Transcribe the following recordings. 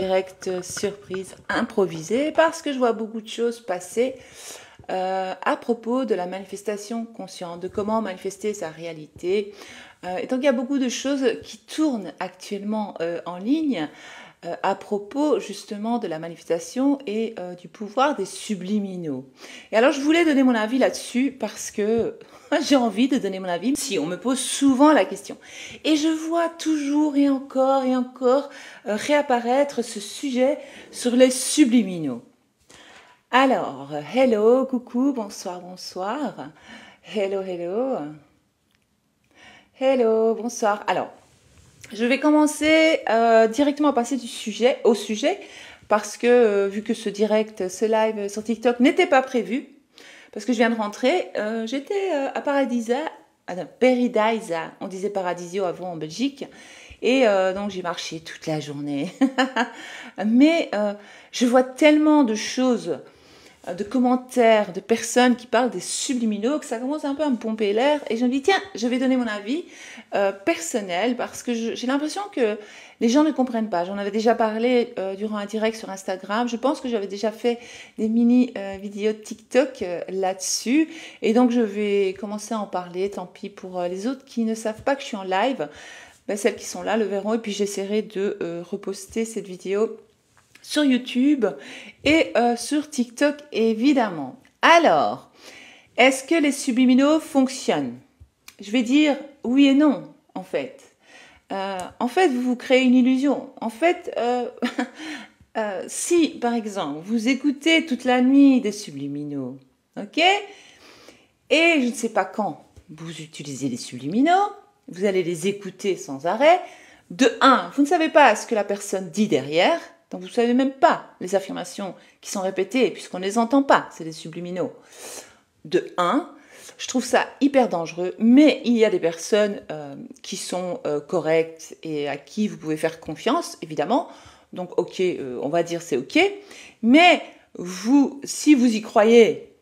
direct surprise improvisé parce que je vois beaucoup de choses passer à propos de la manifestation consciente, de comment manifester sa réalité. Et donc il y a beaucoup de choses qui tournent actuellement en ligne à propos justement de la manifestation et du pouvoir des subliminaux. Et alors je voulais donner mon avis là-dessus parce que j'ai envie de donner mon avis. Si on me pose souvent la question et je vois toujours et encore réapparaître ce sujet sur les subliminaux. Alors, hello, coucou, bonsoir, bonsoir. Hello, hello. Hello, bonsoir. Alors, je vais commencer directement à passer au sujet parce que vu que ce direct, ce live sur TikTok n'était pas prévu, parce que je viens de rentrer, j'étais à Paradisa, on disait Paradisio avant en Belgique, et donc j'ai marché toute la journée. Mais je vois tellement de choses, de commentaires, de personnes qui parlent des subliminaux, que ça commence un peu à me pomper l'air. Et je me dis, tiens, je vais donner mon avis personnel, parce que j'ai l'impression que les gens ne comprennent pas. J'en avais déjà parlé durant un direct sur Instagram. Je pense que j'avais déjà fait des mini vidéos TikTok là-dessus. Et donc, je vais commencer à en parler. Tant pis pour les autres qui ne savent pas que je suis en live. Ben, celles qui sont là le verront. Et puis, j'essaierai de reposter cette vidéo sur YouTube et sur TikTok, évidemment. Alors, est-ce que les subliminaux fonctionnent? Je vais dire oui et non, en fait. En fait, vous vous créez une illusion. En fait, si, par exemple, vous écoutez toute la nuit des subliminaux, ok? Et je ne sais pas quand vous utilisez les subliminaux, vous allez les écouter sans arrêt. De un, vous ne savez pas ce que la personne dit derrière, donc vous ne savez même pas les affirmations qui sont répétées, puisqu'on ne les entend pas, c'est des subliminaux. De un, je trouve ça hyper dangereux, mais il y a des personnes qui sont correctes et à qui vous pouvez faire confiance, évidemment. Donc ok, on va dire c'est ok. Mais vous, si vous y croyez,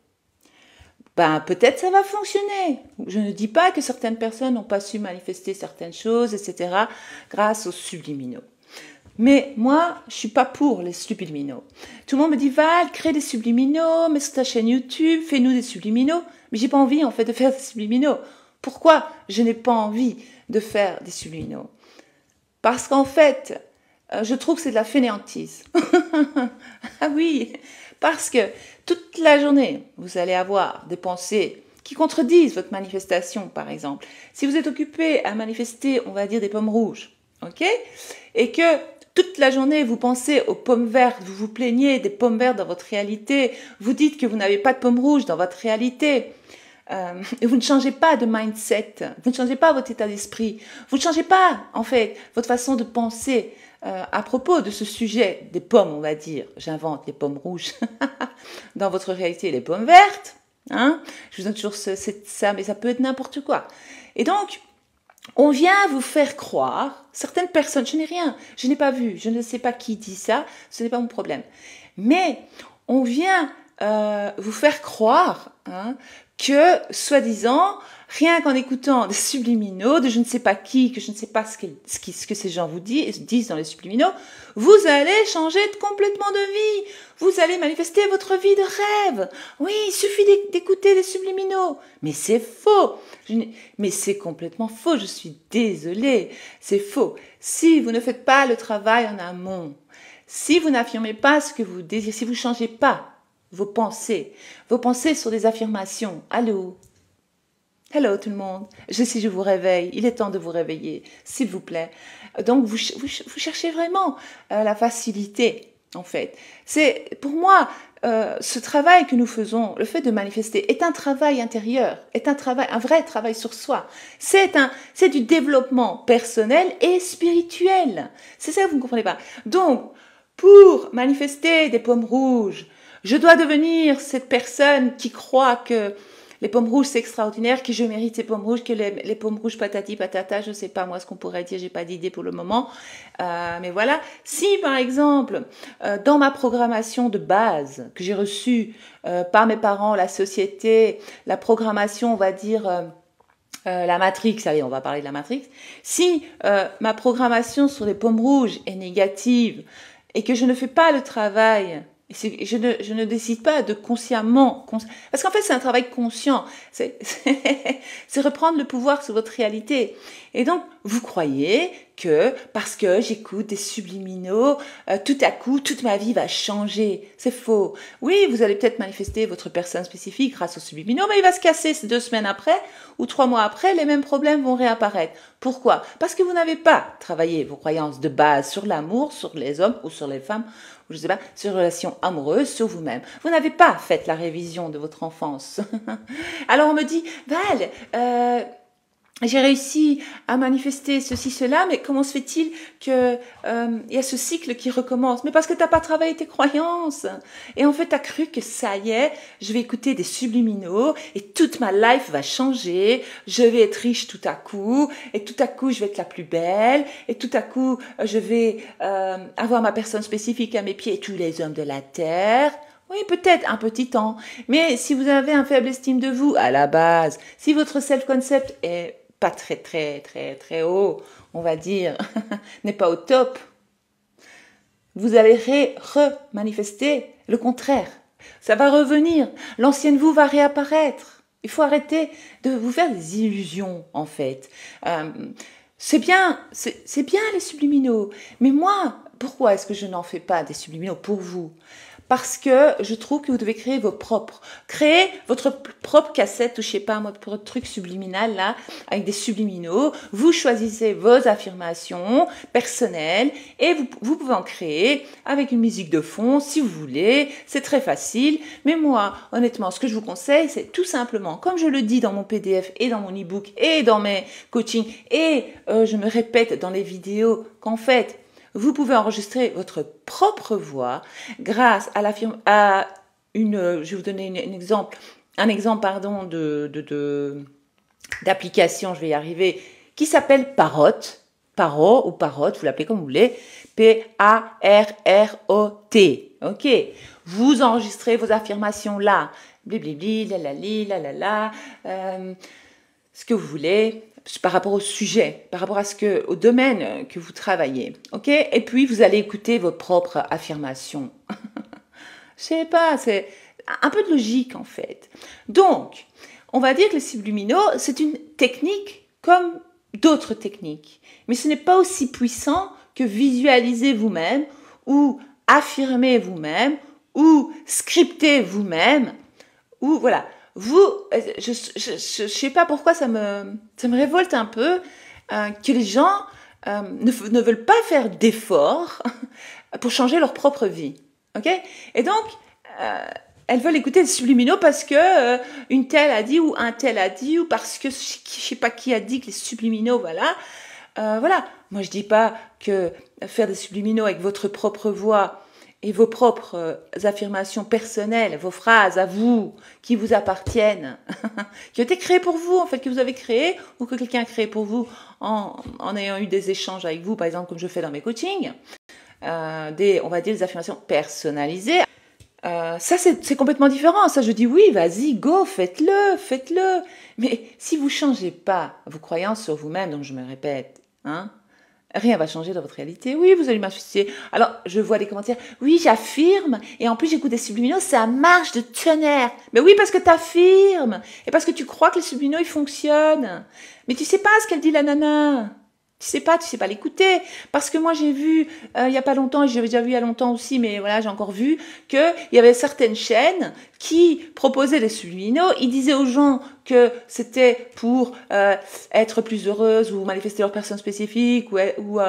ben peut-être ça va fonctionner. Je ne dis pas que certaines personnes n'ont pas su manifester certaines choses, etc., grâce aux subliminaux. Mais moi, je suis pas pour les subliminaux. Tout le monde me dit, Val, crée des subliminaux, mets sur ta chaîne YouTube, fais-nous des subliminaux. Mais j'ai pas envie, en fait, de faire des subliminaux. Pourquoi je n'ai pas envie de faire des subliminaux? Parce qu'en fait, je trouve que c'est de la fainéantise. Ah oui, parce que toute la journée, vous allez avoir des pensées qui contredisent votre manifestation, par exemple. Si vous êtes occupé à manifester, on va dire, des pommes rouges, ok? Et que toute la journée, vous pensez aux pommes vertes, vous vous plaignez des pommes vertes dans votre réalité, vous dites que vous n'avez pas de pommes rouges dans votre réalité, et vous ne changez pas de mindset, vous ne changez pas votre état d'esprit, vous ne changez pas, en fait, votre façon de penser à propos de ce sujet des pommes, on va dire, j'invente les pommes rouges, dans votre réalité, les pommes vertes, hein, je vous donne toujours ça, mais ça peut être n'importe quoi. Et donc, on vient vous faire croire, certaines personnes, je n'ai rien, je n'ai pas vu, je ne sais pas qui dit ça, ce n'est pas mon problème. Mais on vient vous faire croire que, soi-disant, rien qu'en écoutant des subliminaux, de je ne sais pas qui, que je ne sais pas ce que ces gens vous disent dans les subliminaux, vous allez changer complètement de vie. Vous allez manifester votre vie de rêve. Oui, il suffit d'écouter les subliminaux. Mais c'est faux. Mais c'est complètement faux. Je suis désolée. C'est faux. Si vous ne faites pas le travail en amont, si vous n'affirmez pas ce que vous désirez, si vous ne changez pas vos pensées sur des affirmations. Allô? Hello tout le monde, je vous réveille, il est temps de vous réveiller, s'il vous plaît. Donc vous cherchez vraiment la facilité, en fait. C'est pour moi, ce travail que nous faisons, le fait de manifester, est un travail intérieur, est un vrai travail sur soi. C'est du développement personnel et spirituel. C'est ça que vous ne comprenez pas. Donc, pour manifester des pommes rouges, je dois devenir cette personne qui croit que les pommes rouges, c'est extraordinaire, que je mérite ces pommes rouges, que les pommes rouges patati patata, je ne sais pas moi ce qu'on pourrait dire, j'ai pas d'idée pour le moment. Mais voilà. Si, par exemple, dans ma programmation de base que j'ai reçue par mes parents, la société, la programmation, on va dire, la Matrix, allez, on va parler de la Matrix. Si ma programmation sur les pommes rouges est négative, et que je ne fais pas le travail, je ne décide pas de consciemment, parce qu'en fait c'est un travail conscient, c'est reprendre le pouvoir sur votre réalité. Et donc vous croyez que parce que j'écoute des subliminaux, tout à coup toute ma vie va changer. C'est faux. Oui, vous allez peut-être manifester votre personne spécifique grâce aux subliminaux, mais il va se casser 2 semaines après ou 3 mois après, les mêmes problèmes vont réapparaître. Pourquoi? Parce que vous n'avez pas travaillé vos croyances de base sur l'amour, sur les hommes ou sur les femmes, ou je sais pas, sur les relations amoureuses, sur vous-même. Vous n'avez pas fait la révision de votre enfance. Alors on me dit, Val, j'ai réussi à manifester ceci, cela, mais comment se fait-il que y a ce cycle qui recommence? Mais parce que tu n'as pas travaillé tes croyances. Et en fait, tu as cru que ça y est, je vais écouter des subliminaux et toute ma life va changer, je vais être riche tout à coup, et tout à coup, je vais être la plus belle, et tout à coup, je vais avoir ma personne spécifique à mes pieds et tous les hommes de la terre. Oui, peut-être un petit temps. Mais si vous avez un faible estime de vous à la base, si votre self-concept est pas très haut, on va dire, n'est pas au top, vous allez remanifester le contraire. Ça va revenir. L'ancienne vous va réapparaître. Il faut arrêter de vous faire des illusions, en fait. C'est bien les subliminaux. Mais moi, pourquoi est-ce que je n'en fais pas des subliminaux pour vous? Parce que je trouve que vous devez créer créer votre propre cassette, ou je sais pas, votre truc subliminal là, avec des subliminaux. Vous choisissez vos affirmations personnelles et vous pouvez en créer avec une musique de fond si vous voulez. C'est très facile. Mais moi, honnêtement, ce que je vous conseille, c'est tout simplement, comme je le dis dans mon PDF et dans mon e-book et dans mes coachings et je me répète dans les vidéos, qu'en fait, vous pouvez enregistrer votre propre voix grâce à je vais vous donner un exemple d'application, je vais y arriver, qui s'appelle Parrot, ou Parrot, vous l'appelez comme vous voulez, Parrot, ok. Vous enregistrez vos affirmations là, blibli, lalali, lalala, ce que vous voulez, par rapport au sujet, par rapport au domaine que vous travaillez, ok? Et puis, vous allez écouter vos propres affirmations. Je sais pas, c'est un peu de logique, en fait. Donc, on va dire que les subliminaux, c'est une technique comme d'autres techniques. Mais ce n'est pas aussi puissant que visualiser vous-même, ou affirmer vous-même, ou scripter vous-même, ou voilà. Je sais pas pourquoi ça me révolte un peu que les gens ne veulent pas faire d'efforts pour changer leur propre vie, ok? Et donc elles veulent écouter des subliminaux parce que une telle a dit ou un tel a dit, ou parce que je sais pas qui a dit que les subliminaux, voilà. Voilà. Moi je dis pas que faire des subliminaux avec votre propre voix et vos propres affirmations personnelles, vos phrases à vous, qui vous appartiennent, qui ont été créées pour vous, en fait, que vous avez créées, ou que quelqu'un a créé pour vous en ayant eu des échanges avec vous, par exemple, comme je fais dans mes coachings, on va dire des affirmations personnalisées. Ça, c'est complètement différent. Ça, je dis oui, vas-y, go, faites-le. Mais si vous changez pas vos croyances sur vous-même, donc je me répète, rien va changer dans votre réalité. Oui, vous allez m'assister. Alors, je vois des commentaires. Oui, j'affirme. Et en plus, j'écoute des subliminaux. Ça marche de tonnerre. Mais oui, parce que t'affirmes. Et parce que tu crois que les subliminaux, ils fonctionnent. Mais tu sais pas ce qu'elle dit, la nana. Tu sais pas l'écouter. Parce que moi, j'ai vu, il y a pas longtemps, et j'avais déjà vu il y a longtemps aussi, mais voilà, j'ai encore vu, qu'il y avait certaines chaînes qui proposaient des subliminaux. Ils disaient aux gens que c'était pour être plus heureuse ou manifester leur personne spécifique ou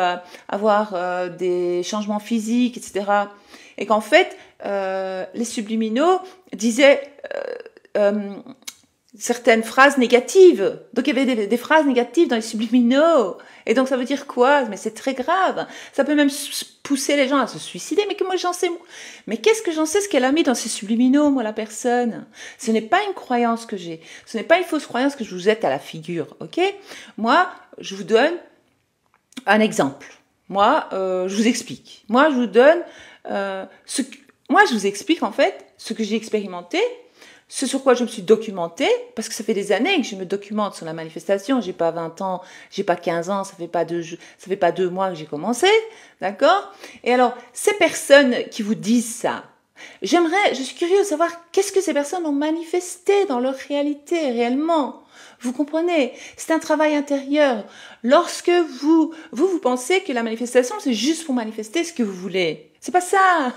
avoir des changements physiques, etc. Et qu'en fait, les subliminaux disaient certaines phrases négatives. Donc il y avait des phrases négatives dans les subliminaux. Et donc ça veut dire quoi? Mais c'est très grave. Ça peut même pousser les gens à se suicider. Mais que moi j'en sais. Mais qu'est-ce que j'en sais ce qu'elle a mis dans ses subliminaux, moi, la personne? Ce n'est pas une croyance que j'ai. Ce n'est pas une fausse croyance que je vous jette à la figure. Ok? Moi, je vous donne un exemple. Moi, je vous explique. Moi, je vous donne moi, je vous explique en fait ce que j'ai expérimenté. ce sur quoi je me suis documentée, parce que ça fait des années que je me documente sur la manifestation, j'ai pas 20 ans, j'ai pas 15 ans, ça fait pas 2 mois que j'ai commencé, d'accord? Et alors, ces personnes qui vous disent ça, je suis curieuse de savoir qu'est-ce que ces personnes ont manifesté dans leur réalité, réellement. Vous comprenez? C'est un travail intérieur. Lorsque vous pensez que la manifestation, c'est juste pour manifester ce que vous voulez. C'est pas ça.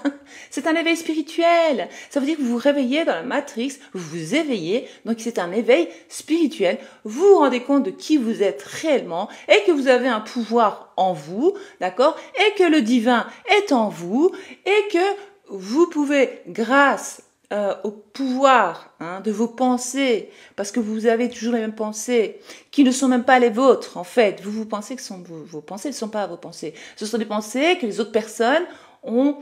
C'est un éveil spirituel. Ça veut dire que vous vous réveillez dans la matrix, vous vous éveillez. Donc c'est un éveil spirituel. Vous vous rendez compte de qui vous êtes réellement et que vous avez un pouvoir en vous, d'accord? Et que le divin est en vous et que vous pouvez, grâce au pouvoir de vos pensées, parce que vous avez toujours les mêmes pensées, qui ne sont même pas les vôtres, en fait. Vous pensez que ce sont vos pensées, ne sont pas vos pensées. Ce sont des pensées que les autres personnes ont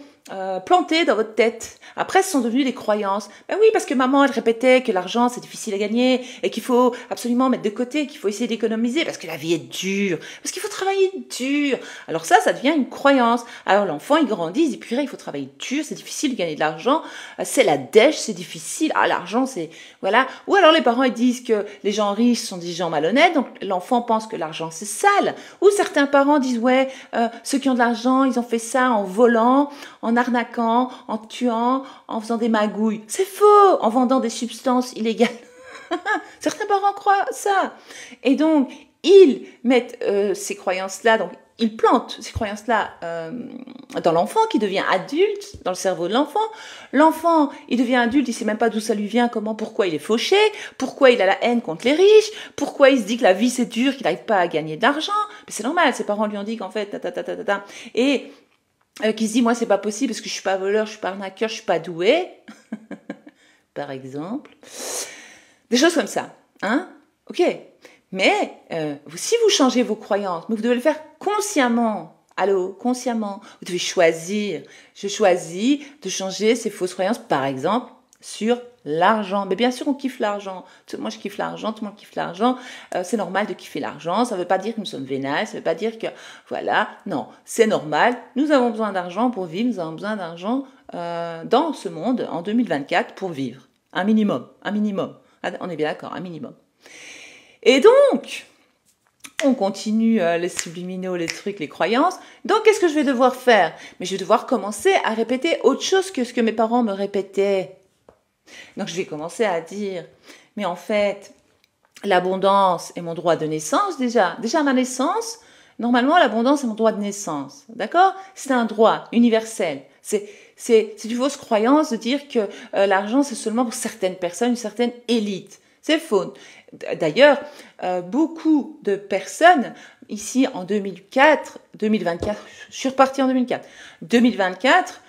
plantées dans votre tête. Après, ce sont devenues des croyances. Ben oui, parce que maman, elle répétait que l'argent, c'est difficile à gagner et qu'il faut absolument mettre de côté, qu'il faut essayer d'économiser parce que la vie est dure, parce qu'il faut travailler dur. Alors ça devient une croyance. Alors l'enfant, il grandit, il dit, purée, il faut travailler dur, c'est difficile de gagner de l'argent, c'est la dèche, c'est difficile, l'argent, c'est... Voilà. Ou alors les parents, ils disent que les gens riches sont des gens malhonnêtes, donc l'enfant pense que l'argent, c'est sale. Ou certains parents disent, ouais, ceux qui ont de l'argent, ils ont fait ça en volant, en arnaquant, en tuant, en faisant des magouilles. C'est faux, en vendant des substances illégales. Certains parents croient ça. Et donc, ils mettent ces croyances-là, donc ils plantent ces croyances-là dans l'enfant qui devient adulte, dans le cerveau de l'enfant. L'enfant, il devient adulte, il sait même pas d'où ça lui vient, comment, pourquoi il est fauché, pourquoi il a la haine contre les riches, pourquoi il se dit que la vie c'est dur, qu'il n'arrive pas à gagner d'argent. Mais c'est normal, ses parents lui ont dit qu'en fait, et qui se dit, moi c'est pas possible parce que je suis pas voleur, je suis pas arnaqueur, je suis pas doué, par exemple. Des choses comme ça, hein? Ok. Mais si vous changez vos croyances, mais vous devez le faire consciemment. Allô, consciemment. Vous devez choisir. Je choisis de changer ces fausses croyances, par exemple, sur l'argent. Mais bien sûr, on kiffe l'argent. Moi, je kiffe l'argent, tout le monde kiffe l'argent. C'est normal de kiffer l'argent. Ça ne veut pas dire que nous sommes vénales. Ça ne veut pas dire que, voilà, non, c'est normal. Nous avons besoin d'argent pour vivre. Nous avons besoin d'argent dans ce monde en 2024 pour vivre. Un minimum. On est bien d'accord, un minimum. Et donc, on continue les subliminaux, les trucs, les croyances. Donc, qu'est-ce que je vais devoir faire? Mais je vais devoir commencer à répéter autre chose que ce que mes parents me répétaient. Donc, je vais commencer à dire, mais en fait, l'abondance est mon droit de naissance déjà. Déjà, à ma naissance, normalement, l'abondance est mon droit de naissance. D'accord? C'est un droit universel. C'est une fausse croyance de dire que l'argent, c'est seulement pour certaines personnes, une certaine élite. C'est faux. D'ailleurs, beaucoup de personnes, ici en 2024, je suis repartie en 2024,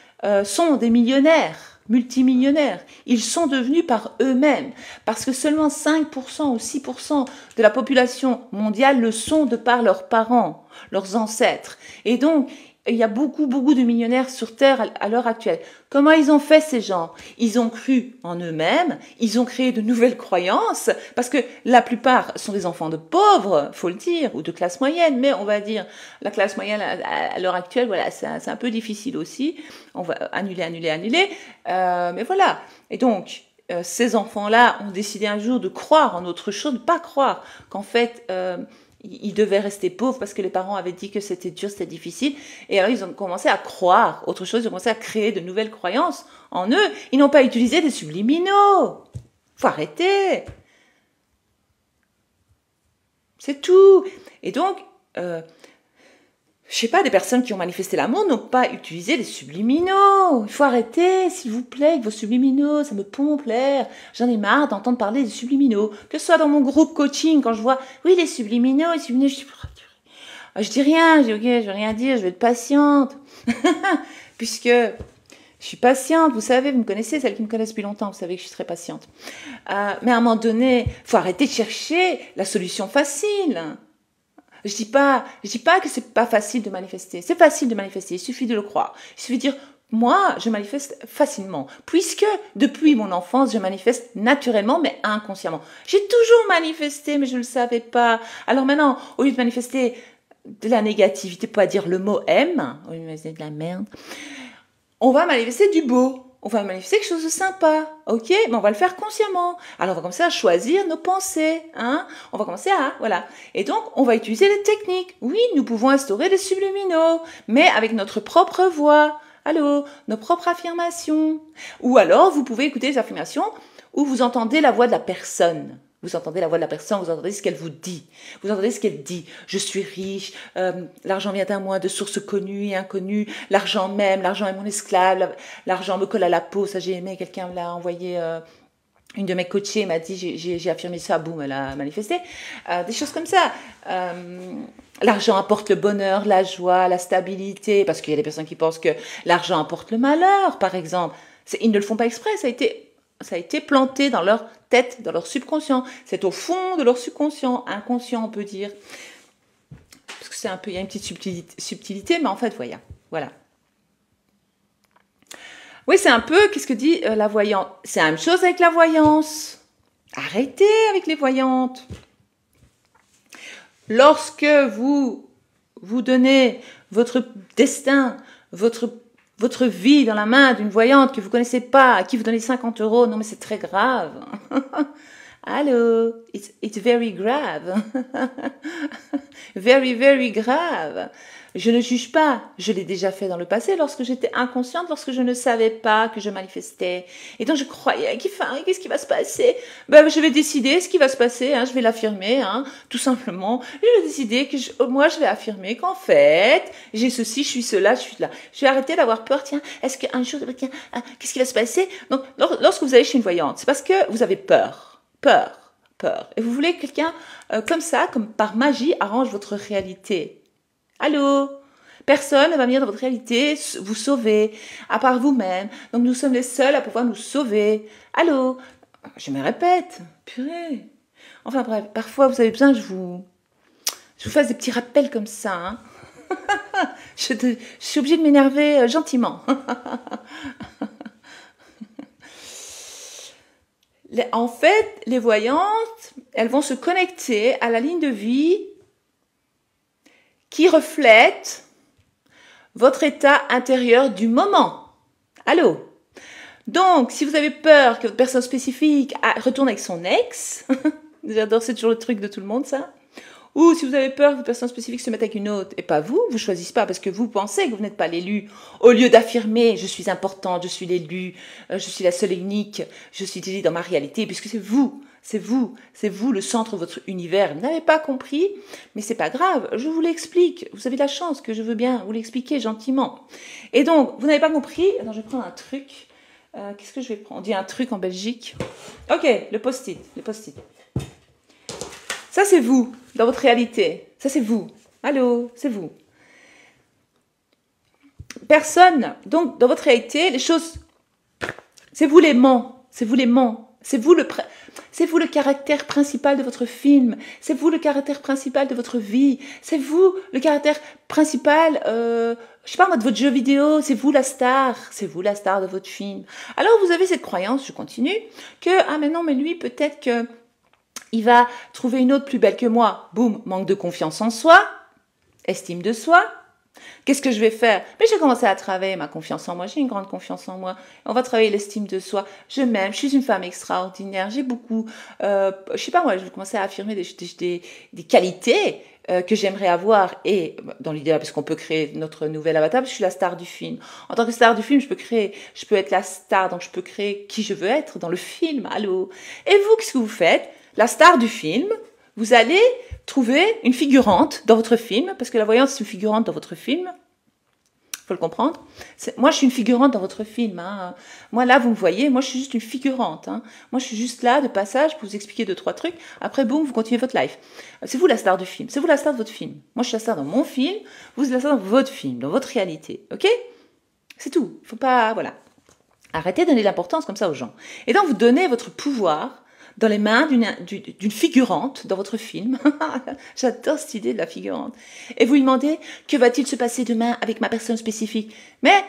sont des millionnaires, multimillionnaires. Ils sont devenus par eux-mêmes, parce que seulement 5% ou 6% de la population mondiale le sont de par leurs parents, leurs ancêtres. Et donc, il y a beaucoup de millionnaires sur Terre à l'heure actuelle. Comment ils ont fait, ces gens? Ils ont cru en eux-mêmes, ils ont créé de nouvelles croyances, parce que la plupart sont des enfants de pauvres, faut le dire, ou de classe moyenne, mais on va dire, la classe moyenne à l'heure actuelle, voilà, c'est un peu difficile aussi. On va annuler, mais voilà. Et donc, ces enfants-là ont décidé un jour de croire en autre chose, de pas croire qu'en fait... ils devaient rester pauvres parce que les parents avaient dit que c'était dur, c'était difficile. Et alors, ils ont commencé à croire autre chose, ils ont commencé à créer de nouvelles croyances en eux. Ils n'ont pas utilisé des subliminaux. Faut arrêter. C'est tout. Et donc, je sais pas, des personnes qui ont manifesté l'amour n'ont pas utilisé les subliminaux. Il faut arrêter, s'il vous plaît, avec vos subliminaux. Ça me pompe l'air. J'en ai marre d'entendre parler des subliminaux. Que ce soit dans mon groupe coaching, quand je vois, oui, les subliminaux, je dis rien, je dis, ok, je vais rien dire, je vais être patiente. Puisque je suis patiente, vous savez, vous me connaissez, celles qui me connaissent depuis longtemps, vous savez que je suis très patiente. Mais à un moment donné, il faut arrêter de chercher la solution facile. Je dis pas que c'est pas facile de manifester. C'est facile de manifester. Il suffit de le croire. Il suffit de dire, moi, je manifeste facilement. Puisque, depuis mon enfance, je manifeste naturellement, mais inconsciemment. J'ai toujours manifesté, mais je ne le savais pas. Alors maintenant, au lieu de manifester de la négativité, pour pas dire le mot M, au lieu de manifester de la merde, on va manifester du beau. on va manifester quelque chose de sympa, ok? Mais on va le faire consciemment. Alors on va commencer à choisir nos pensées, hein? On va commencer à, voilà. Et donc, on va utiliser les techniques. Oui, nous pouvons instaurer des subliminaux, mais avec notre propre voix. Allô? Nos propres affirmations. Ou alors, vous pouvez écouter les affirmations où vous entendez la voix de la personne. Vous entendez la voix de la personne, vous entendez ce qu'elle vous dit. Vous entendez ce qu'elle dit. Je suis riche, l'argent vient à moi de sources connues et inconnues, l'argent m'aime, l'argent est mon esclave, l'argent me colle à la peau. Ça, j'ai aimé, quelqu'un me l'a envoyé, une de mes coachées m'a dit, j'ai affirmé ça, boum, elle a manifesté. Des choses comme ça. L'argent apporte le bonheur, la joie, la stabilité, parce qu'il y a des personnes qui pensent que l'argent apporte le malheur, par exemple. Ils ne le font pas exprès, ça a été planté dans leur tête, dans leur subconscient. C'est au fond de leur subconscient, inconscient on peut dire. Parce que c'est un peu, il y a une petite subtilité, mais en fait, voilà. Oui, c'est un peu, qu'est-ce que dit la voyante? C'est la même chose avec la voyance. Arrêtez avec les voyantes. Lorsque vous donnez votre destin, votre vie dans la main d'une voyante que vous connaissez pas, à qui vous donnez 50 €, non mais c'est très grave. Allô, it's very grave. Very, very grave. Je ne juge pas. Je l'ai déjà fait dans le passé lorsque j'étais inconsciente, lorsque je ne savais pas que je manifestais. Et donc je croyais qu'est-ce qui va se passer? Ben, je vais décider ce qui va se passer, hein, je vais l'affirmer, hein, tout simplement. Je vais décider que moi je vais affirmer qu'en fait, j'ai ceci, je suis cela, je suis là. Je vais arrêter d'avoir peur. Tiens, est-ce qu'un jour, tiens, qu'est-ce qui va se passer? Donc, lorsque vous allez chez une voyante, c'est parce que vous avez peur. Peur. Et vous voulez que quelqu'un, comme ça, comme par magie, arrange votre réalité. Allô? Personne ne va venir dans votre réalité vous sauver, à part vous-même. Donc nous sommes les seuls à pouvoir nous sauver. Allô? Je me répète. Purée. Enfin bref, parfois vous avez besoin que je vous fasse des petits rappels comme ça. Hein. Je suis obligée de m'énerver gentiment. En fait, les voyantes, elles vont se connecter à la ligne de vie qui reflète votre état intérieur du moment. Allô? Donc, si vous avez peur que votre personne spécifique retourne avec son ex, j'adore, c'est toujours le truc de tout le monde, ça. Ou si vous avez peur que votre personne spécifique se mette avec une autre, et pas vous choisissez pas parce que vous pensez que vous n'êtes pas l'élu, au lieu d'affirmer « je suis importante, je suis l'élu, je suis la seule et unique, je suis désignée dans ma réalité », puisque c'est vous le centre de votre univers. Vous n'avez pas compris, mais c'est pas grave, je vous l'explique. Vous avez la chance que je veux bien vous l'expliquer gentiment. Et donc, vous n'avez pas compris, attends, je vais prendre un truc. Qu'est-ce que je vais prendre? On dit un truc en Belgique. Ok, le post-it. Ça, c'est vous, dans votre réalité. Ça, c'est vous. Allô, c'est vous. Personne. Donc, dans votre réalité, les choses... C'est vous l'aimant. C'est vous le caractère principal de votre film. C'est vous le caractère principal de votre vie. C'est vous le caractère principal, je sais pas moi, de votre jeu vidéo. C'est vous la star. C'est vous la star de votre film. Alors, vous avez cette croyance, je continue, que, mais non, mais lui, peut-être que il va trouver une autre plus belle que moi. Boum, manque de confiance en soi, estime de soi. Qu'est-ce que je vais faire? Mais je vais commencer à travailler ma confiance en moi. J'ai une grande confiance en moi. On va travailler l'estime de soi. Je m'aime. Je suis une femme extraordinaire. J'ai beaucoup... je sais pas moi, je vais commencer à affirmer des qualités que j'aimerais avoir. Et dans l'idéal, parce qu'on peut créer notre nouvel avatar, parce que je suis la star du film. En tant que star du film, je peux être la star, donc je peux créer qui je veux être dans le film. Allô? Et vous, qu'est-ce que vous faites? La star du film, vous allez trouver une figurante dans votre film, parce que la voyante, c'est une figurante dans votre film. Faut le comprendre. Moi, je suis une figurante dans votre film. Hein. Moi, là, vous me voyez, moi, je suis juste une figurante. Hein. Moi, je suis juste là, de passage, pour vous expliquer 2-3 trucs. Après, boum, vous continuez votre life. C'est vous la star du film. C'est vous la star de votre film. Moi, je suis la star dans mon film. Vous êtes la star dans votre film, dans votre réalité. OK? C'est tout. Il faut pas... Voilà. Arrêtez de donner de l'importance comme ça aux gens. Et donc, vous donnez votre pouvoir dans les mains d'une figurante dans votre film. J'adore cette idée de la figurante. Et vous lui demandez, que va-t-il se passer demain avec ma personne spécifique? Mais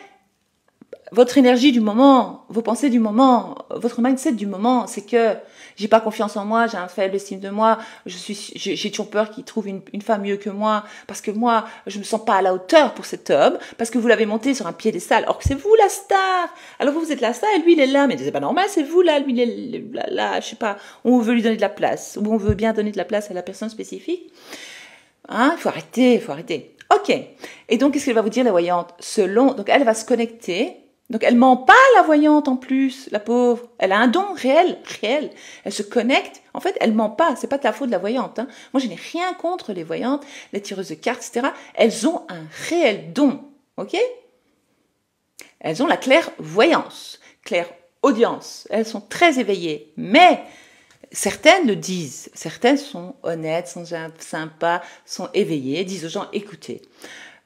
votre énergie du moment, vos pensées du moment, votre mindset du moment, c'est que j'ai pas confiance en moi, j'ai un faible estime de moi, j'ai toujours peur qu'il trouve une femme mieux que moi, parce que moi, je me sens pas à la hauteur pour cet homme, parce que vous l'avez monté sur un piédestal, or que c'est vous la star. Alors vous êtes la star et lui il est là, mais c'est pas normal, c'est vous là, lui il est là, je sais pas, on veut lui donner de la place, ou on veut bien donner de la place à la personne spécifique. Hein, il faut arrêter, il faut arrêter. Ok. Et donc, qu'est-ce qu'elle va vous dire, la voyante? Donc, elle va se connecter. Donc, elle ment pas, la voyante, en plus, la pauvre. Elle a un don réel, réel. Elle se connecte. En fait, elle ment pas. C'est pas de la faute de la voyante. Hein. Moi, je n'ai rien contre les voyantes, les tireuses de cartes, etc. Elles ont un réel don. Ok? Elles ont la clairvoyance, clairaudience. Elles sont très éveillées. Mais certaines le disent, certaines sont honnêtes, sont sympas, sont éveillées, disent aux gens, écoutez,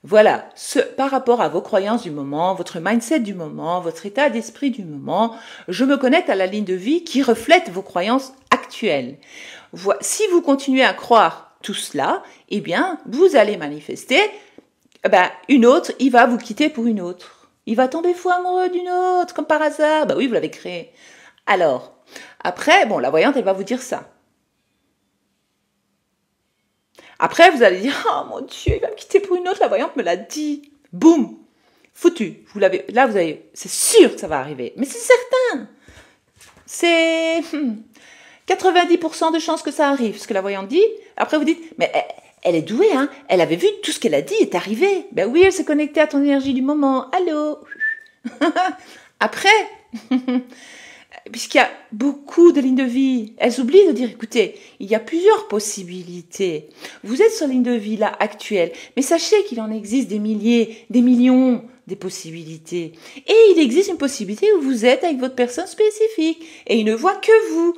voilà, par rapport à vos croyances du moment, votre mindset du moment, votre état d'esprit du moment, je me connecte à la ligne de vie qui reflète vos croyances actuelles. Si vous continuez à croire tout cela, eh bien, vous allez manifester, une autre, il va vous quitter pour une autre. Il va tomber fou amoureux d'une autre, comme par hasard. Oui, vous l'avez créé. Alors, après, la voyante, elle va vous dire ça. Après, vous allez dire, oh mon Dieu, il va me quitter pour une autre, la voyante me l'a dit. Boum, foutu. C'est sûr que ça va arriver. Mais c'est certain. C'est 90% de chances que ça arrive, ce que la voyante dit. Après, vous dites, mais elle est douée, hein. Elle avait vu tout ce qu'elle a dit est arrivé. Oui, elle s'est connectée à ton énergie du moment. Allô. Après, puisqu'il y a beaucoup de lignes de vie, elles oublient de dire, écoutez, il y a plusieurs possibilités. Vous êtes sur la ligne de vie là actuelle, mais sachez qu'il en existe des milliers, des millions des possibilités. Et il existe une possibilité où vous êtes avec votre personne spécifique et il ne voit que vous.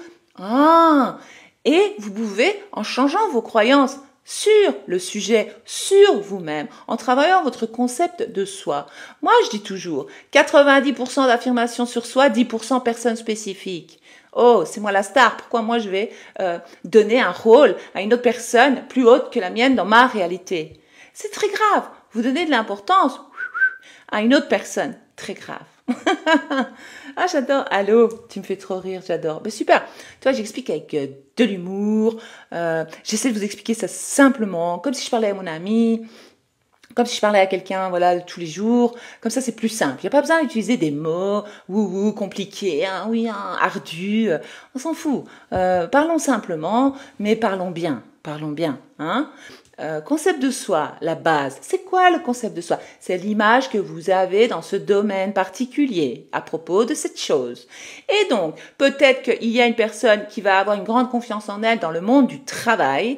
Et vous pouvez, en changeant vos croyances sur le sujet, sur vous-même, en travaillant votre concept de soi. Moi, je dis toujours, 90% d'affirmations sur soi, 10% personnes spécifiques. Oh, c'est moi la star, pourquoi moi je vais donner un rôle à une autre personne plus haute que la mienne dans ma réalité? C'est très grave, vous donnez de l'importance à une autre personne, très grave. Ah, j'adore. Allô, tu me fais trop rire, j'adore. Super. Toi, j'explique avec de l'humour. J'essaie de vous expliquer ça simplement, comme si je parlais à mon ami, comme si je parlais à quelqu'un, voilà, tous les jours. Comme ça, c'est plus simple. Il n'y a pas besoin d'utiliser des mots, compliqués, ardus. On s'en fout. Parlons simplement, mais parlons bien. Parlons bien, hein. Concept de soi, la base. C'est quoi le concept de soi? C'est l'image que vous avez dans ce domaine particulier à propos de cette chose. Et donc, peut-être qu'il y a une personne qui va avoir une grande confiance en elle dans le monde du travail.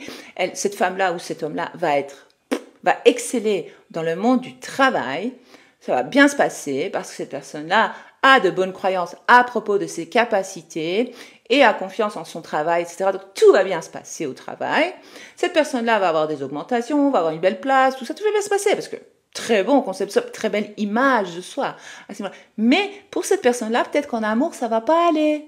Cette femme-là ou cet homme-là va exceller dans le monde du travail. Ça va bien se passer parce que cette personne-là a de bonnes croyances à propos de ses capacités et a confiance en son travail, etc. Donc, tout va bien se passer au travail. Cette personne-là va avoir des augmentations, va avoir une belle place, tout va bien se passer parce que très bon concept, très belle image de soi. Mais pour cette personne-là, peut-être qu'en amour, ça va pas aller.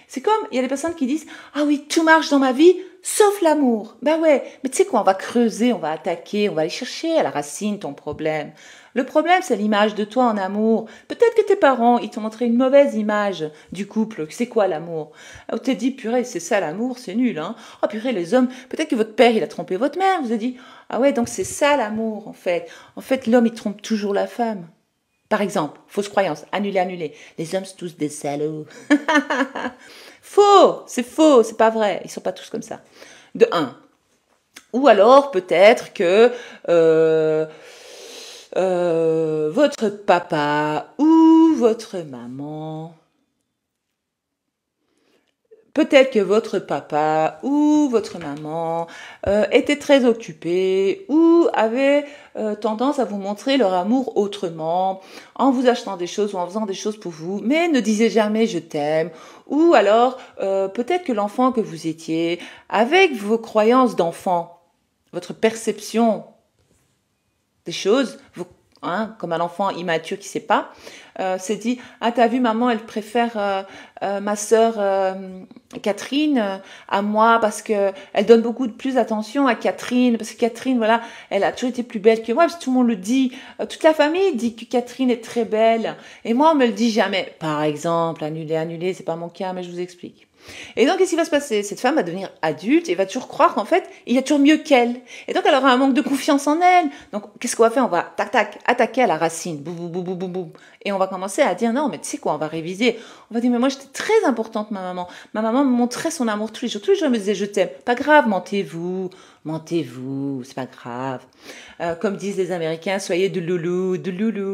C'est comme, il y a des personnes qui disent, ah oui, tout marche dans ma vie, sauf l'amour. Ouais, mais tu sais quoi, on va creuser, on va attaquer, on va aller chercher à la racine ton problème. Le problème, c'est l'image de toi en amour. Peut-être que tes parents, ils t'ont montré une mauvaise image du couple. C'est quoi l'amour? On t'a dit, purée, c'est ça l'amour, c'est nul, hein. Oh purée, les hommes, peut-être que votre père, il a trompé votre mère. Vous avez dit, ah ouais, donc c'est ça l'amour, en fait. En fait, l'homme, il trompe toujours la femme. Par exemple, fausse croyance, annulé. Les hommes sont tous des salauds. Faux, c'est pas vrai. Ils sont pas tous comme ça. De un. Ou alors, peut-être que votre papa ou votre maman, peut-être que votre papa ou votre maman était très occupé ou avait tendance à vous montrer leur amour autrement, en vous achetant des choses ou en faisant des choses pour vous, mais ne disait jamais je t'aime. Ou alors, peut-être que l'enfant que vous étiez, avec vos croyances d'enfant, votre perception des choses, comme un enfant immature qui ne sait pas, s'est dit, ah t'as vu maman, elle préfère ma sœur Catherine à moi parce que elle donne beaucoup de plus d'attention à Catherine parce que Catherine voilà elle a toujours été plus belle que moi parce que tout le monde le dit, toute la famille dit que Catherine est très belle et moi on me le dit jamais, par exemple. Annuler, c'est pas mon cas mais je vous explique. Et donc, qu'est-ce qui va se passer? Cette femme va devenir adulte et va toujours croire qu'en fait, il y a toujours mieux qu'elle. Et donc, elle aura un manque de confiance en elle. Donc, qu'est-ce qu'on va faire? On va, tac, tac, attaquer à la racine. Boum, boum, boum, boum, boum, boum. Et on va commencer à dire, non, mais tu sais quoi, on va réviser. On va dire, mais moi, j'étais très importante, ma maman. Ma maman me montrait son amour tous les jours. Tous les jours, elle me disait, je t'aime. Pas grave, mentez-vous, c'est pas grave. Comme disent les Américains, soyez de loulou,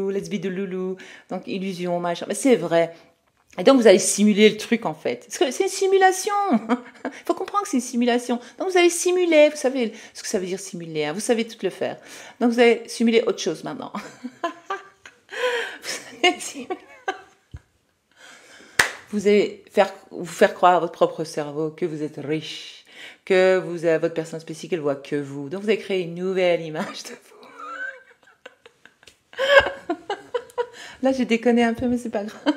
let's be de loulou. Donc, illusion, machin. Mais c'est vrai. Et donc, vous allez simuler le truc, en fait. Parce que c'est une simulation. Il faut comprendre que c'est une simulation. Donc, vous allez simuler. Vous savez ce que ça veut dire simuler. Hein, vous savez tout le faire. Donc, vous allez simuler autre chose maintenant. Vous allez vous faire croire à votre propre cerveau que vous êtes riche, que vous avez votre personne spécifique, elle voit que vous. Donc, vous allez créer une nouvelle image de vous. Là, j'ai déconné un peu, mais c'est pas grave.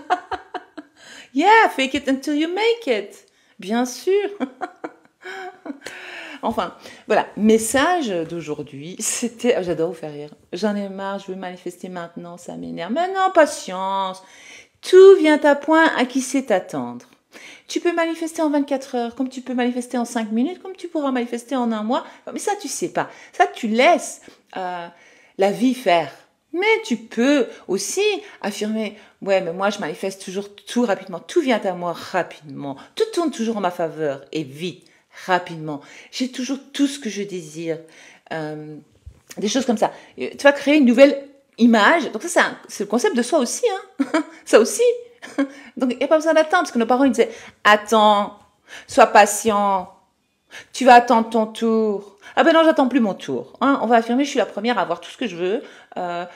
Yeah, fake it until you make it. Bien sûr. Enfin, voilà. Message d'aujourd'hui, c'était... Oh, j'adore vous faire rire. J'en ai marre, je veux manifester maintenant, ça m'énerve. Mais non, patience. Tout vient à point à qui sait t'attendre. Tu peux manifester en 24 heures, comme tu peux manifester en 5 minutes, comme tu pourras manifester en un mois. Mais ça, tu sais pas. Ça, tu laisses la vie faire. Mais tu peux aussi affirmer, ouais, mais moi je manifeste toujours tout rapidement, tout vient à moi rapidement, tout tourne toujours en ma faveur et vite, rapidement. J'ai toujours tout ce que je désire, des choses comme ça. Tu vas créer une nouvelle image, donc ça c'est le concept de soi aussi, hein. Ça aussi. Donc il n'y a pas besoin d'attendre, parce que nos parents ils disaient, attends, sois patient, tu vas attendre ton tour. Ah ben non, j'attends plus mon tour. Hein, on va affirmer, je suis la première à avoir tout ce que je veux.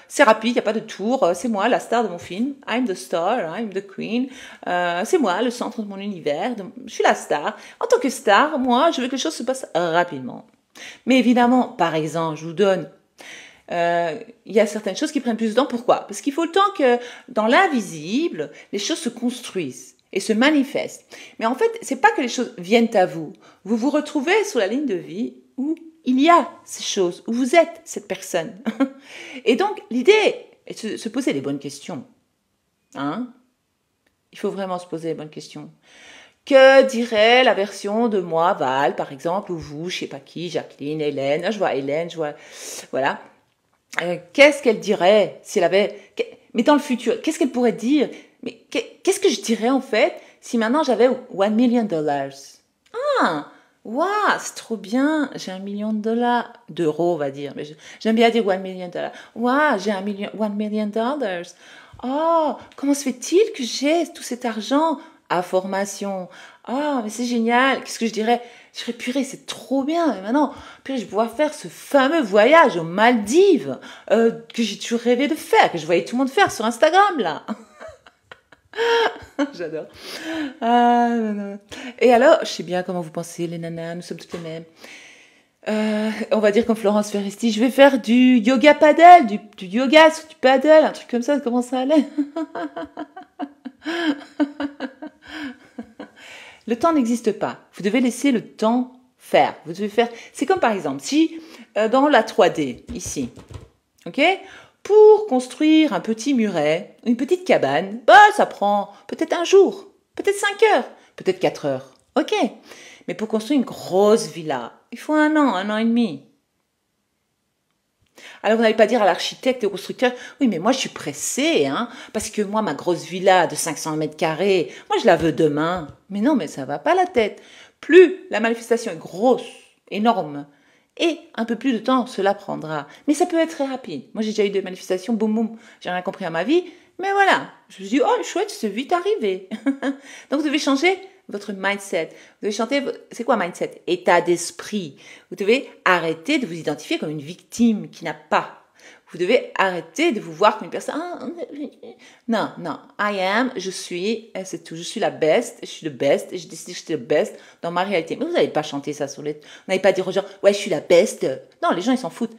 C'est rapide, il n'y a pas de tour. C'est moi, la star de mon film. I'm the star, I'm the queen. C'est moi, le centre de mon univers. Je suis la star. En tant que star, moi, je veux que les choses se passent rapidement. Mais évidemment, par exemple, je vous donne... Il y a certaines choses qui prennent plus de temps. Pourquoi? Parce qu'il faut le temps que dans l'invisible, les choses se construisent et se manifestent. Mais en fait, c'est pas que les choses viennent à vous. Vous vous retrouvez sur la ligne de vie où il y a ces choses, où vous êtes cette personne. Et donc, l'idée est de se poser les bonnes questions. Hein? Il faut vraiment se poser les bonnes questions. Que dirait la version de moi, Val, par exemple, ou vous, je sais pas qui, Jacqueline, Hélène, je vois Hélène, je vois... Voilà. Qu'est-ce qu'elle dirait si elle avait... Mais dans le futur, qu'est-ce qu'elle pourrait dire? Mais qu'est-ce que je dirais en fait si maintenant j'avais $1 million? Ah, waouh, c'est trop bien. J'ai $1 million d'euros, on va dire. Mais j'aime bien dire $1 million. Waouh, j'ai $1 million. Oh, comment se fait-il que j'ai tout cet argent? Affirmation. Ah, mais c'est génial. Qu'est-ce que je dirais? Je dirais, purée, c'est trop bien. Et maintenant, purée, je vais pouvoir faire ce fameux voyage aux Maldives que j'ai toujours rêvé de faire, que je voyais tout le monde faire sur Instagram, là. J'adore. Ah, non, non. Et alors, je sais bien comment vous pensez, les nanas, nous sommes toutes les mêmes. On va dire comme Florence Foresti, je vais faire du yoga paddle, du yoga sur du paddle, un truc comme ça, comment ça allait? Le temps n'existe pas. Vous devez laisser le temps faire. Vous devez faire. C'est comme par exemple, si dans la 3D, ici, ok, pour construire un petit muret, une petite cabane, bah, ça prend peut-être un jour, peut-être 5 heures, peut-être 4 heures. Ok. Mais pour construire une grosse villa, il faut un an et demi. Alors vous n'allez pas dire à l'architecte et au constructeur, oui mais moi je suis pressée, hein, parce que moi ma grosse villa de 500 mètres carrés, moi je la veux demain. Mais non, mais ça va pas la tête. Plus la manifestation est grosse, énorme, et un peu plus de temps cela prendra. Mais ça peut être très rapide. Moi j'ai déjà eu des manifestations, boum boum, j'ai rien compris à ma vie, mais voilà, je me suis dit, oh chouette, c'est vite arrivé. Donc vous devez changer votre mindset. Vous devez chanter, c'est quoi mindset? État d'esprit. Vous devez arrêter de vous identifier comme une victime qui n'a pas. Vous devez arrêter de vous voir comme une personne. Non, non. I am, je suis, c'est tout. Je suis la best, je suis le best, et je décide que je suis le best dans ma réalité. Mais vous n'allez pas chanter ça sur les... Vous n'allez pas dire aux gens, ouais, je suis la best. Non, les gens, ils s'en foutent.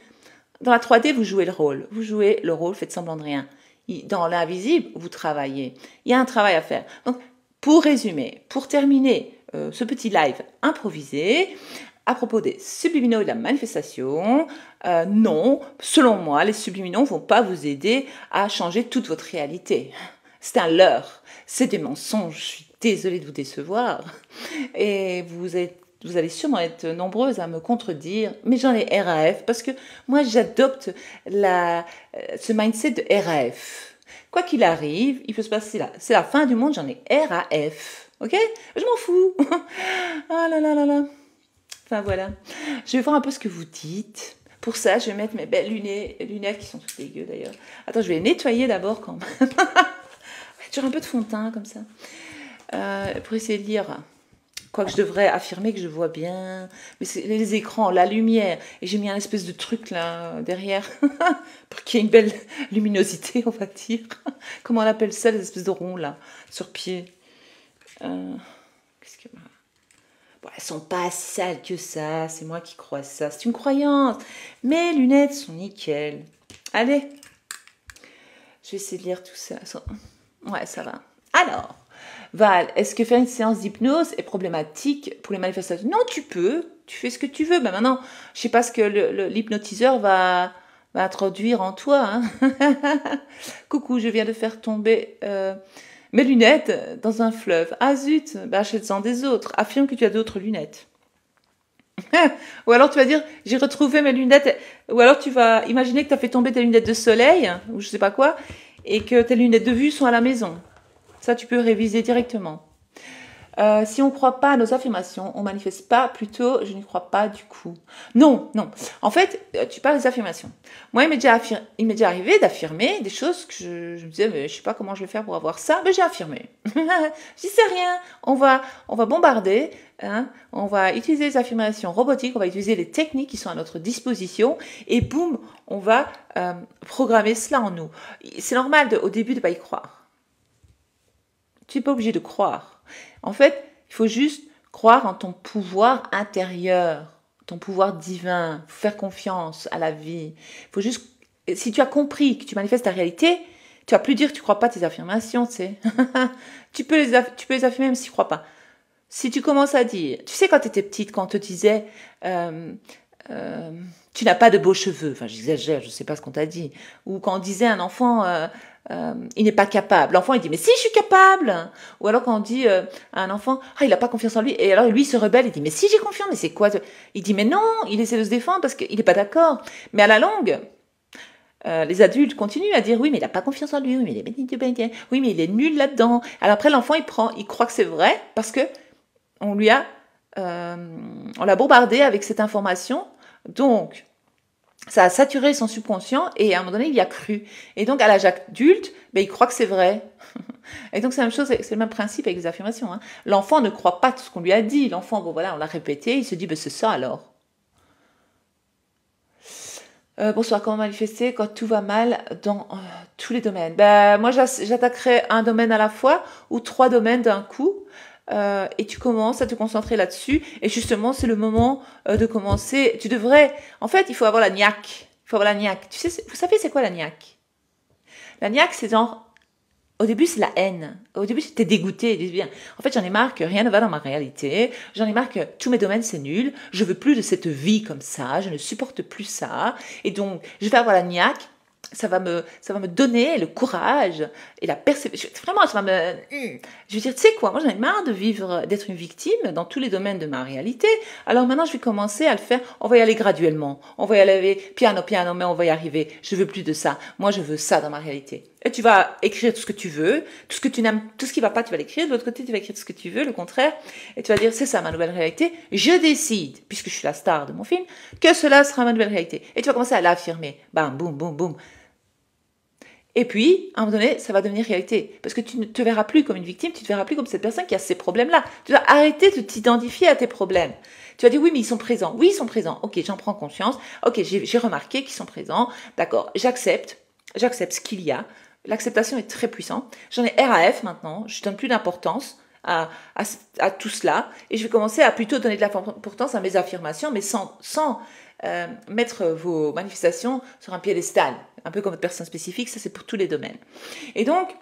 Dans la 3D, vous jouez le rôle. Vous jouez le rôle, faites semblant de rien. Dans l'invisible, vous travaillez. Il y a un travail à faire. Donc, pour résumer, pour terminer ce petit live improvisé à propos des subliminaux et de la manifestation. Non, selon moi, les subliminaux ne vont pas vous aider à changer toute votre réalité. C'est un leurre, c'est des mensonges, je suis désolée de vous décevoir. Et vous allez sûrement être nombreuses à me contredire, mais j'en ai RAF parce que moi j'adopte ce mindset de RAF. Quoi qu'il arrive, il peut se passer là. C'est la fin du monde, j'en ai RAF. Ok? Je m'en fous. Ah là là là là. Enfin voilà. Je vais voir un peu ce que vous dites. Pour ça, je vais mettre mes belles lunettes qui sont toutes dégueu d'ailleurs. Attends, je vais les nettoyer d'abord quand même. Toujours un peu de fond de teint comme ça. Pour essayer de lire. Quoique je devrais affirmer que je vois bien. Mais c'est les écrans, la lumière. Et j'ai mis un espèce de truc là derrière. Pour qu'il y ait une belle luminosité, on va dire. Comment on appelle ça, les espèces de ronds là, sur pied. Qu'est-ce que... Bon, elles sont pas si sales que ça. C'est moi qui crois ça. C'est une croyance. Mes lunettes sont nickel. Allez. Je vais essayer de lire tout ça. Ouais, ça va. Alors, Val, est-ce que faire une séance d'hypnose est problématique pour les manifestations? Non, tu peux. Tu fais ce que tu veux. Ben maintenant, je sais pas ce que l'hypnotiseur va introduire en toi. Hein. Coucou, je viens de faire tomber mes lunettes dans un fleuve. Ah zut, ben achète-en des autres. Affirme que tu as d'autres lunettes. Ou alors tu vas dire, j'ai retrouvé mes lunettes. Ou alors tu vas imaginer que tu as fait tomber tes lunettes de soleil, ou je sais pas quoi, et que tes lunettes de vue sont à la maison. Ça, tu peux réviser directement. Si on ne croit pas à nos affirmations, on ne manifeste pas, plutôt, je n'y crois pas du coup. Non, non. En fait, tu parles des affirmations. Moi, il m'est déjà arrivé d'affirmer des choses que je me disais, mais je ne sais pas comment je vais faire pour avoir ça, mais j'ai affirmé. Je dis, c'est rien, on va bombarder, hein, on va utiliser les affirmations robotiques, on va utiliser les techniques qui sont à notre disposition, et boum, on va programmer cela en nous. C'est normal au début de ne pas y croire. Tu n'es pas obligé de croire. En fait, il faut juste croire en ton pouvoir intérieur, ton pouvoir divin. Il faut faire confiance à la vie. Il faut juste... Si tu as compris que tu manifestes ta réalité, tu vas plus dire que tu ne crois pas tes affirmations, tu sais. tu peux les affirmer même si tu ne crois pas. Si tu commences à dire... Tu sais, quand tu étais petite, quand on te disait... tu n'as pas de beaux cheveux. Enfin, j'exagère, je ne sais pas ce qu'on t'a dit. Ou quand on disait à un enfant... il n'est pas capable. L'enfant, il dit, mais si, je suis capable. Ou alors quand on dit à un enfant, il n'a pas confiance en lui. Et alors lui, il se rebelle, il dit, mais si, j'ai confiance, mais c'est quoi? Il dit, mais non, il essaie de se défendre parce qu'il n'est pas d'accord. Mais à la longue, les adultes continuent à dire, oui, mais il n'a pas confiance en lui. Oui, mais il est nul là-dedans. Alors après, l'enfant, il croit que c'est vrai parce que on l'a bombardé avec cette information. Donc, ça a saturé son subconscient et à un moment donné, il y a cru. Et donc, à l'âge adulte, il croit que c'est vrai. Et donc, c'est la même chose, c'est le même principe avec les affirmations. Hein. L'enfant ne croit pas tout ce qu'on lui a dit. L'enfant, bon voilà, on l'a répété, il se dit, c'est ça alors. Bonsoir, comment manifester quand tout va mal dans tous les domaines? Moi, j'attaquerai un domaine à la fois ou 3 domaines d'un coup. Et tu commences à te concentrer là-dessus. Et justement, c'est le moment de commencer. Tu devrais... En fait, il faut avoir la niaque. Il faut avoir la niaque. Tu sais, vous savez, c'est quoi la niaque? La niaque, c'est genre... Au début, c'est la haine. Au début, t'es dégoûté. Bien. En fait, j'en ai marre que rien ne va dans ma réalité. J'en ai marre que tous mes domaines, c'est nul. Je veux plus de cette vie comme ça. Je ne supporte plus ça. Et donc, je vais avoir la niaque. Ça va me donner le courage et la persévérance. Vraiment, ça va me... Je veux dire, tu sais quoi, moi j'en ai marre de vivre, d'être une victime dans tous les domaines de ma réalité. Alors maintenant, je vais commencer à le faire. On va y aller graduellement. On va y aller piano, mais on va y arriver. Je veux plus de ça. Moi, je veux ça dans ma réalité. Et tu vas écrire tout ce que tu veux, tout ce que tu n'aimes, tout ce qui va pas, tu vas l'écrire. De l'autre côté, tu vas écrire tout ce que tu veux, le contraire. Et tu vas dire, c'est ça ma nouvelle réalité. Je décide, puisque je suis la star de mon film, que cela sera ma nouvelle réalité. Et tu vas commencer à l'affirmer. Bam, boum, boum, boum. Et puis, à un moment donné, ça va devenir réalité. Parce que tu ne te verras plus comme une victime, tu te verras plus comme cette personne qui a ces problèmes-là. Tu dois arrêter de t'identifier à tes problèmes. Tu vas dire, oui, mais ils sont présents. Oui, ils sont présents. Ok, j'en prends conscience. Ok, j'ai remarqué qu'ils sont présents. D'accord, j'accepte ce qu'il y a. L'acceptation est très puissante. J'en ai RAF maintenant. Je ne donne plus d'importance à tout cela. Et je vais commencer à plutôt donner de l'importance à mes affirmations, mais sans mettre vos manifestations sur un piédestal, un peu comme votre personne spécifique, ça c'est pour tous les domaines. Et donc,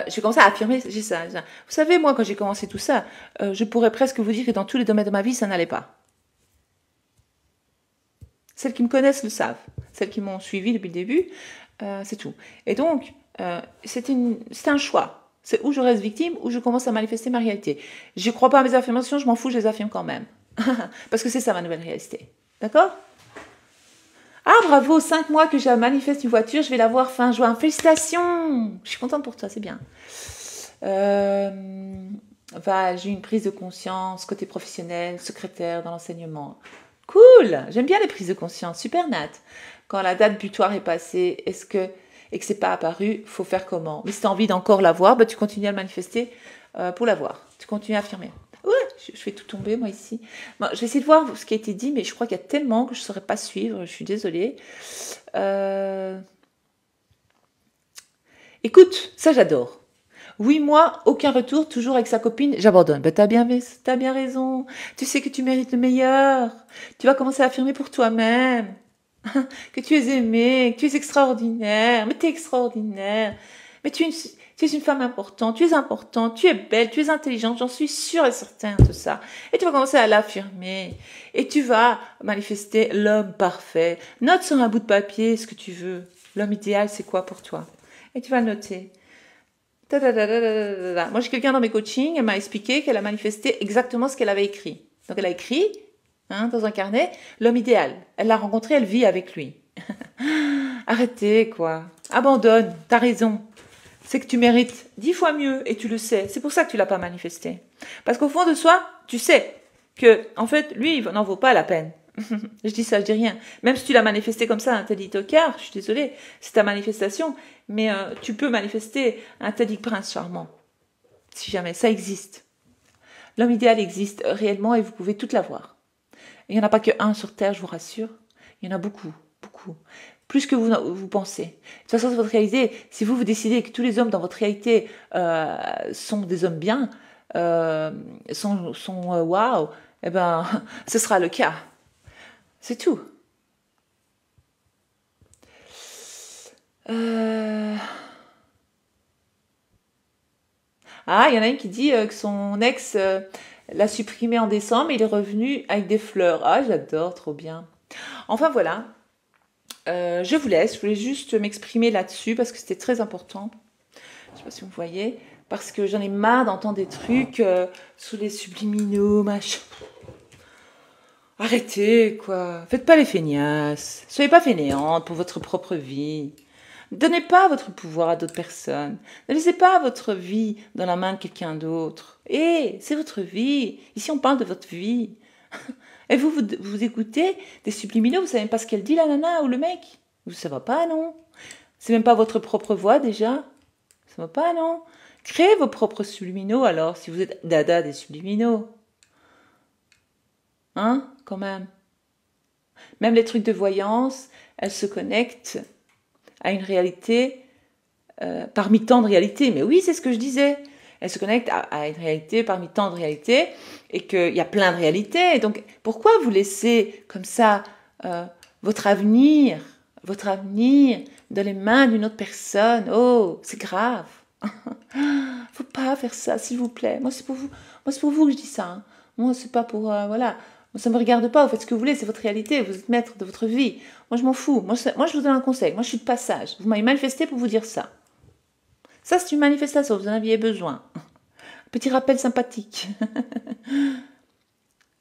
j'ai commencé à affirmer, j'ai ça. Vous savez, moi, quand j'ai commencé tout ça, je pourrais presque vous dire que dans tous les domaines de ma vie, ça n'allait pas. Celles qui me connaissent le savent. Celles qui m'ont suivi depuis le début, c'est tout. Et donc, c'est un choix. C'est où je reste victime, où je commence à manifester ma réalité. Je ne crois pas à mes affirmations, je m'en fous, je les affirme quand même. Parce que c'est ça ma nouvelle réalité. D'accord? Ah, bravo, 5 mois que je manifeste une voiture, je vais l'avoir fin juin. Félicitations! Je suis contente pour toi, c'est bien. J'ai eu une prise de conscience côté professionnel, secrétaire dans l'enseignement. Cool! J'aime bien les prises de conscience, super Nat. Quand la date butoir est passée, et que c'est pas apparu, faut faire comment? Mais si tu as envie d'encore l'avoir, tu continues à le manifester pour l'avoir. Tu continues à affirmer. Ouais, je fais tout tomber, moi, ici. Bon, je vais essayer de voir ce qui a été dit, mais je crois qu'il y a tellement que je ne saurais pas suivre. Je suis désolée. Écoute, ça, j'adore. Oui, moi, aucun retour, toujours avec sa copine, j'abandonne. T'as bien raison. Tu sais que tu mérites le meilleur. Tu vas commencer à affirmer pour toi-même. Que tu es aimé, que tu es extraordinaire. Mais tu es extraordinaire. Mais tu es une femme importante, tu es belle, tu es intelligente, j'en suis sûre et certaine de ça. Et tu vas commencer à l'affirmer. Et tu vas manifester l'homme parfait. Note sur un bout de papier ce que tu veux. L'homme idéal, c'est quoi pour toi? Et tu vas le noter. Moi, j'ai quelqu'un dans mes coachings, elle m'a expliqué qu'elle a manifesté exactement ce qu'elle avait écrit. Donc, elle a écrit dans un carnet l'homme idéal. Elle l'a rencontré, elle vit avec lui. Arrêtez, quoi. Abandonne, t'as raison. C'est que tu mérites 10 fois mieux et tu le sais. C'est pour ça que tu l'as pas manifesté. Parce qu'au fond de soi, tu sais que, en fait, lui, il n'en vaut pas la peine. Je dis ça, je dis rien. Même si tu l'as manifesté comme ça, un tel tocard, je suis désolée, c'est ta manifestation, mais tu peux manifester un tel prince charmant. Si jamais, ça existe. L'homme idéal existe réellement et vous pouvez tout l'avoir. Il n'y en a pas qu'un sur Terre, je vous rassure. Il y en a beaucoup, beaucoup. Plus que vous pensez. De toute façon, c'est votre réalité. Si vous décidez que tous les hommes dans votre réalité sont des hommes bien, sont waouh, eh ben, ce sera le cas. C'est tout. Ah, il y en a une qui dit que son ex l'a supprimé en décembre et il est revenu avec des fleurs. Ah, j'adore, trop bien. Enfin, voilà. Je vous laisse. Je voulais juste m'exprimer là-dessus parce que c'était très important. Je ne sais pas si vous voyez. Parce que j'en ai marre d'entendre des trucs sous les subliminaux, machin. Arrêtez, quoi. Faites pas les feignasses. Soyez pas fainéantes pour votre propre vie. Ne donnez pas votre pouvoir à d'autres personnes. Ne laissez pas votre vie dans la main de quelqu'un d'autre. C'est votre vie. Ici, on parle de votre vie. Et vous écoutez des subliminaux, vous savez même pas ce qu'elle dit, la nana ou le mec. Ça va pas, non? C'est même pas votre propre voix, déjà. Ça va pas, non? Créez vos propres subliminaux, alors, si vous êtes dada des subliminaux. Hein, quand même. Même les trucs de voyance, elles se connectent à une réalité parmi tant de réalités. Mais oui, c'est ce que je disais. Elles se connectent à une réalité parmi tant de réalités et qu'il y a plein de réalités. Donc, pourquoi vous laissez comme ça votre avenir dans les mains d'une autre personne? Oh, c'est grave. Faut pas faire ça, s'il vous plaît. Moi, c'est pour vous. Moi, c'est pour vous que je dis ça. Hein. Moi, c'est pas pour voilà. Moi, ça me regarde pas. Vous faites ce que vous voulez. C'est votre réalité. Vous êtes maître de votre vie. Moi, je m'en fous. Moi, je vous donne un conseil. Moi, je suis de passage. Vous m'avez manifesté pour vous dire ça. Ça, c'est une manifestation. Vous en aviez besoin. Petit rappel sympathique.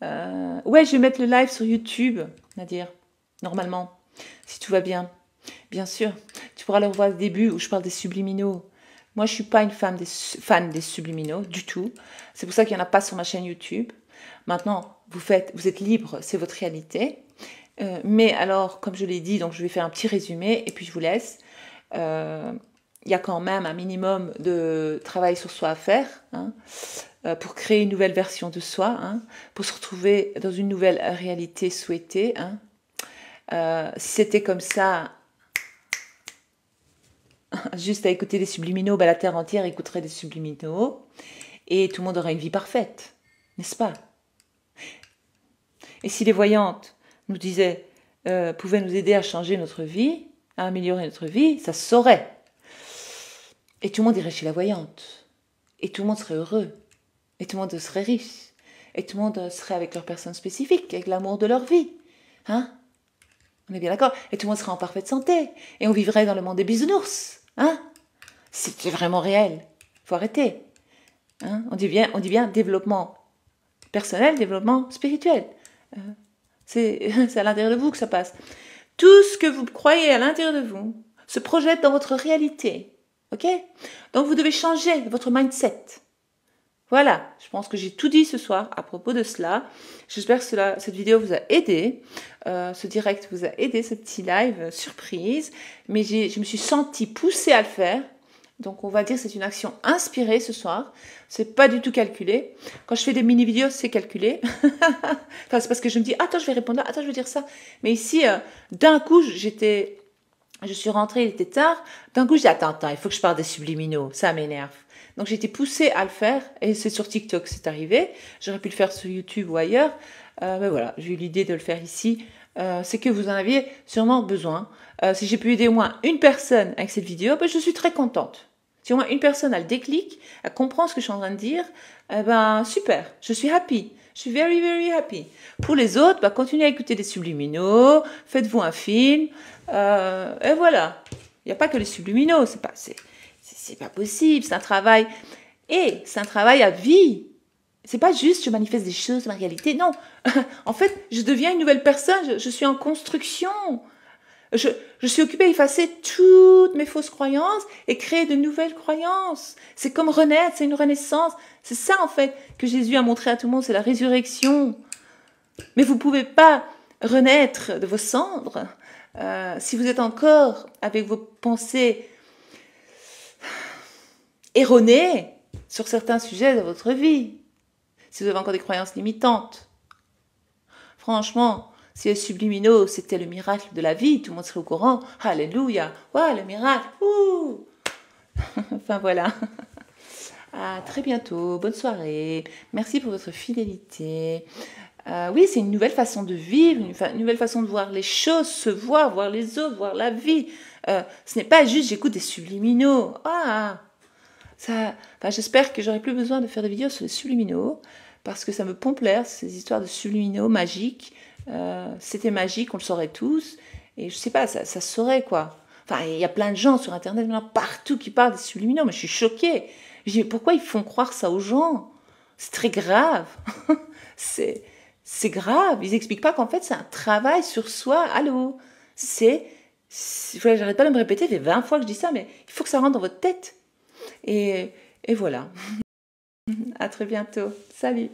Ouais, je vais mettre le live sur YouTube, Nadir. Normalement, si tout va bien. Bien sûr. Tu pourras le revoir au début où je parle des subliminaux. Moi, je suis pas une fan des subliminaux du tout. C'est pour ça qu'il n'y en a pas sur ma chaîne YouTube. Maintenant, vous êtes libre, c'est votre réalité. Mais alors, comme je l'ai dit, donc je vais faire un petit résumé et puis je vous laisse. Il y a quand même un minimum de travail sur soi à faire pour créer une nouvelle version de soi, pour se retrouver dans une nouvelle réalité souhaitée. Si c'était comme ça, juste à écouter des subliminaux, la Terre entière écouterait des subliminaux et tout le monde aurait une vie parfaite, n'est-ce pas? Et si les voyantes nous disaient, pouvaient nous aider à changer notre vie, à améliorer notre vie, ça se saurait. Et tout le monde irait chez la voyante. Et tout le monde serait heureux. Et tout le monde serait riche. Et tout le monde serait avec leur personne spécifique, avec l'amour de leur vie. Hein? On est bien d'accord? Et tout le monde serait en parfaite santé. Et on vivrait dans le monde des bisounours. Hein? C'est vraiment réel. Faut arrêter. Hein? On dit bien développement personnel, développement spirituel. C'est à l'intérieur de vous que ça passe. Tout ce que vous croyez à l'intérieur de vous se projette dans votre réalité. Ok? Donc vous devez changer votre mindset. Voilà, je pense que j'ai tout dit ce soir à propos de cela. J'espère que cette vidéo vous a aidé, ce direct vous a aidé, ce petit live surprise. Mais je me suis sentie poussée à le faire. Donc on va dire que c'est une action inspirée ce soir. C'est pas du tout calculé. Quand je fais des mini-vidéos, c'est calculé. Enfin, c'est parce que je me dis, attends, je vais répondre là, attends, je vais dire ça. Mais ici, d'un coup, je suis rentrée, il était tard. D'un coup, j'ai dit, attends, il faut que je parle des subliminaux. Ça m'énerve. Donc j'ai été poussée à le faire. Et c'est sur TikTok que c'est arrivé. J'aurais pu le faire sur YouTube ou ailleurs. Mais voilà, j'ai eu l'idée de le faire ici. C'est que vous en aviez sûrement besoin. Si j'ai pu aider au moins une personne avec cette vidéo, ben, je suis très contente. Si au moins une personne a le déclic, elle comprend ce que je suis en train de dire, ben super, je suis happy. Je suis very, very happy. Pour les autres, ben, continuez à écouter des subliminaux, faites-vous un film, et voilà. Il n'y a pas que les subliminaux, c'est pas possible, c'est un travail. Et c'est un travail à vie. C'est pas juste je manifeste des choses, ma réalité. Non, en fait, je deviens une nouvelle personne. Je suis en construction. Je suis occupée à effacer toutes mes fausses croyances et créer de nouvelles croyances. C'est comme renaître, c'est une renaissance. C'est ça en fait que Jésus a montré à tout le monde, c'est la résurrection. Mais vous pouvez pas renaître de vos cendres si vous êtes encore avec vos pensées erronées sur certains sujets de votre vie. Si vous avez encore des croyances limitantes. Franchement, si les subliminaux, c'était le miracle de la vie, tout le monde serait au courant. Alléluia. Ouais, le miracle. Ouh. Enfin voilà. À très bientôt. Bonne soirée. Merci pour votre fidélité. Oui, c'est une nouvelle façon de vivre, une nouvelle façon de voir les choses, se voir les autres, voir la vie. Ce n'est pas juste j'écoute des subliminaux. J'espère que j'aurai plus besoin de faire des vidéos sur les subliminaux parce que ça me pompe l'air, ces histoires de subliminaux magiques. C'était magique, on le saurait tous. Et je sais pas, ça se saurait quoi. Enfin, il y a plein de gens sur Internet, maintenant, partout qui parlent des subliminaux, mais je suis choquée. Je dis, pourquoi ils font croire ça aux gens? C'est très grave. c'est grave. Ils expliquent pas qu'en fait, c'est un travail sur soi. Allô? J'arrête pas de me répéter, ça fait 20 fois que je dis ça, mais il faut que ça rentre dans votre tête. Et voilà. À très bientôt. Salut.